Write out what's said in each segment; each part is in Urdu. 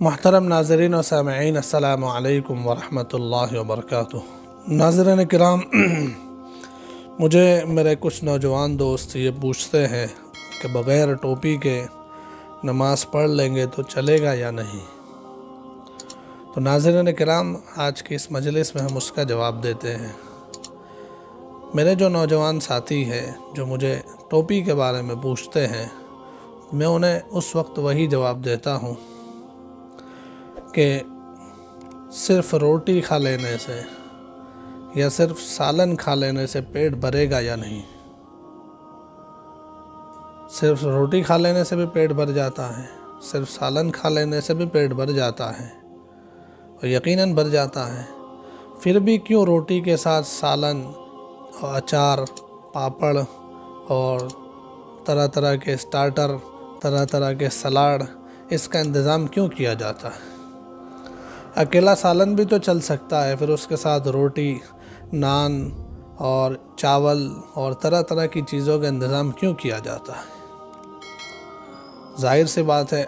محترم ناظرین و سامعین، السلام علیکم ورحمۃ اللہ وبرکاتہ۔ ناظرین کرام، مجھے میرے کچھ نوجوان دوست یہ پوچھتے ہیں کہ بغیر ٹوپی کے نماز پڑھ لیں گے تو چلے گا یا نہیں؟ تو ناظرین کرام، آج کی اس مجلس میں ہم اس کا جواب دیتے ہیں۔ میرے جو نوجوان ساتھی ہیں جو مجھے ٹوپی کے بارے میں پوچھتے ہیں، میں انہیں اس وقت وہی جواب دیتا ہوں کہ صرف روٹی کھا لینے سے یا صرف سالن کھا لینے سے پیٹ بھرے گا یا نہیں؟ صرف روٹی کھا لینے سے بھی پیٹ بھر جاتا ہے، صرف سالن کھا لینے سے بھی پیٹ بھر جاتا ہے، اور یقیناً بھر جاتا ہے۔ پھر بھی کیوں روٹی کے ساتھ سالن اور اچار، پاپڑ اور طرح طرح کے سٹارٹر، طرح طرح کے سلاڈ، اس کا انتظام کیوں کیا جاتا ہے؟ اکیلا سالن بھی تو چل سکتا ہے، پھر اس کے ساتھ روٹی، نان اور چاول اور طرح طرح کی چیزوں کا انتظام کیوں کیا جاتا ہے؟ ظاہر سی بات ہے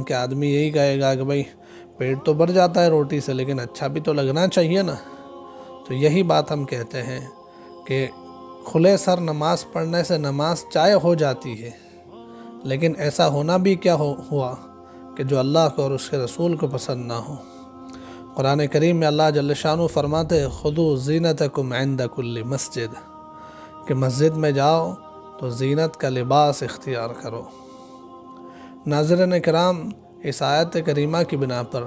کہ آدمی یہی کہے گا کہ بھائی پیٹ تو بھر جاتا ہے روٹی سے، لیکن اچھا بھی تو لگنا چاہیے نا۔ تو یہی بات ہم کہتے ہیں کہ کھلے سر نماز پڑھنے سے نماز چاہے ہو جاتی ہے، لیکن ایسا ہونا بھی کیا ہوا کہ جو اللہ کو اور اس کے رسول کو پسند نہ ہو۔ قرآن کریم میں اللہ جل شانہ فرماتے ہیں خذوا زینتکم عند کل مسجد، کہ مسجد میں جاؤ تو زینت کا لباس اختیار کرو۔ ناظرین کرام، اس آیت کریمہ کی بنا پر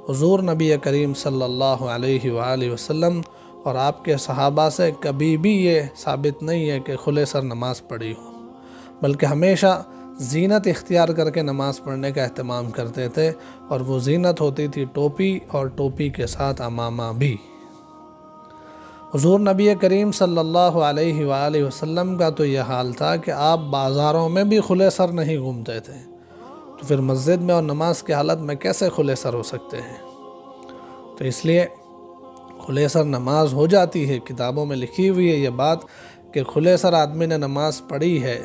حضور نبی کریم صلی اللہ علیہ وآلہ وسلم اور آپ کے صحابہ سے کبھی بھی یہ ثابت نہیں ہے کہ کھلے سر نماز پڑھی ہو، بلکہ ہمیشہ زینت اختیار کر کے نماز پڑھنے کا اہتمام کرتے تھے، اور وہ زینت ہوتی تھی ٹوپی، اور ٹوپی کے ساتھ عمامہ بھی۔ حضور نبی کریم صلی اللہ علیہ وآلہ وسلم کا تو یہ حال تھا کہ آپ بازاروں میں بھی کھلے سر نہیں گھومتے تھے، تو پھر مسجد میں اور نماز کی حالت میں کیسے کھلے سر ہو سکتے ہیں؟ تو اس لیے کھلے سر نماز ہو جاتی ہے۔ کتابوں میں لکھی ہوئی ہے یہ بات کہ کھلے سر آدمی نے نماز پڑھی ہے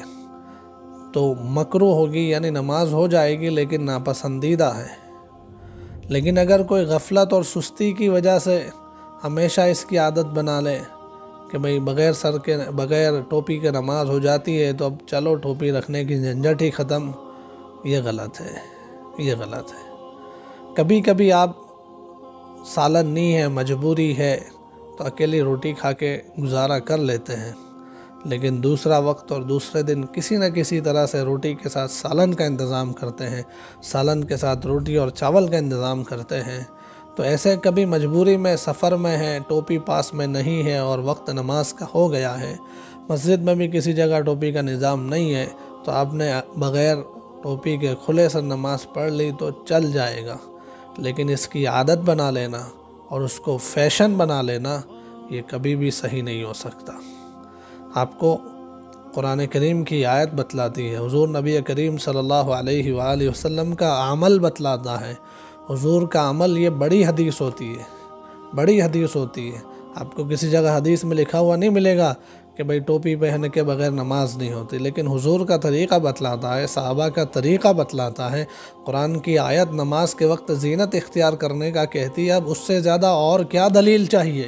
تو مکروہ ہوگی، یعنی نماز ہو جائے گی لیکن ناپسندیدہ ہے۔ لیکن اگر کوئی غفلت اور سستی کی وجہ سے ہمیشہ اس کی عادت بنا لے کہ بھئی بغیر ٹوپی کے نماز ہو جاتی ہے تو اب چلو ٹوپی رکھنے کی جھنجھٹ ہی ختم، یہ غلط ہے، یہ غلط ہے۔ کبھی کبھی آپ سالن نہیں ہے، مجبوری ہے، تو اکیلی روٹی کھا کے گزارا کر لیتے ہیں، لیکن دوسرا وقت اور دوسرے دن کسی نہ کسی طرح سے روٹی کے ساتھ سالن کا انتظام کرتے ہیں، سالن کے ساتھ روٹی اور چاول کا انتظام کرتے ہیں۔ تو ایسے کبھی مجبوری میں سفر میں ہیں، ٹوپی پاس میں نہیں ہے اور وقت نماز کا ہو گیا ہے، مسجد میں بھی کسی جگہ ٹوپی کا نظام نہیں ہے، تو آپ نے بغیر ٹوپی کے کھلے سر نماز پڑھ لی تو چل جائے گا، لیکن اس کی عادت بنا لینا اور اس کو فیشن بنا لینا یہ کبھی بھی صحیح نہیں ہو سکتا۔ آپ کو قرآن کریم کی آیت بتلاتی ہے، حضور نبی کریم صلی اللہ علیہ وآلہ وسلم کا عمل بتلاتا ہے۔ حضور کا عمل یہ بڑی حدیث ہوتی ہے، بڑی حدیث ہوتی ہے۔ آپ کو کسی جگہ حدیث میں لکھا ہوا نہیں ملے گا کہ بھئی ٹوپی پہن کے بغیر نماز نہیں ہوتی، لیکن حضور کا طریقہ بتلاتا ہے، صحابہ کا طریقہ بتلاتا ہے۔ قرآن کی آیت نماز کے وقت زینت اختیار کرنے کا کہتی ہے، اب اس سے زیادہ اور کیا دلیل چاہیے؟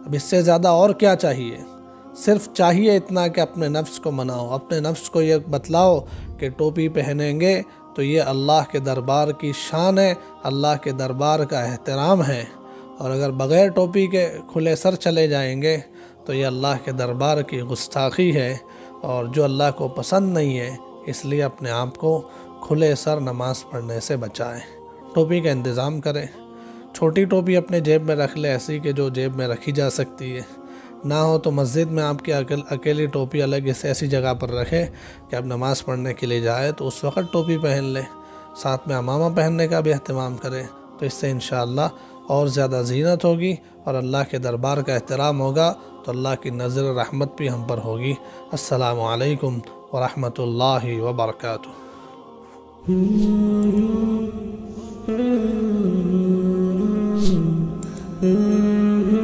اب اس سے زیادہ اور کیا چاہیے؟ صرف چاہیے اتنا کہ اپنے نفس کو مناؤ، اپنے نفس کو یہ بتلاؤ کہ ٹوپی پہنیں گے تو یہ اللہ کے دربار کی شان ہے، اللہ کے دربار کا احترام ہے، اور اگر بغیر ٹوپی کے کھلے سر چلے جائیں گے تو یہ اللہ کے دربار کی گستاخی ہے، اور جو اللہ کو پسند نہیں ہے۔ اس لیے اپنے آپ کو کھلے سر نماز پڑھنے سے بچائیں، ٹوپی کا انتظام کریں۔ چھوٹی ٹوپی اپنے جیب میں رکھ لے، ایسی کہ جو جیب میں رکھی جا سکتی ہے، نہ ہو تو مسجد میں آپ کی اکیلی ٹوپی الگ ایسی جگہ پر رکھے کہ اب نماز پڑھنے کے لیے جائے تو اس وقت ٹوپی پہن لے، ساتھ میں عمامہ پہننے کا بھی اہتمام کرے، تو اس سے انشاءاللہ اور زیادہ زینت ہوگی اور اللہ کے دربار کا احترام ہوگا، تو اللہ کی نظر رحمت بھی ہم پر ہوگی۔ السلام علیکم ورحمۃ اللہ وبرکاتہ۔ Mm-hmm.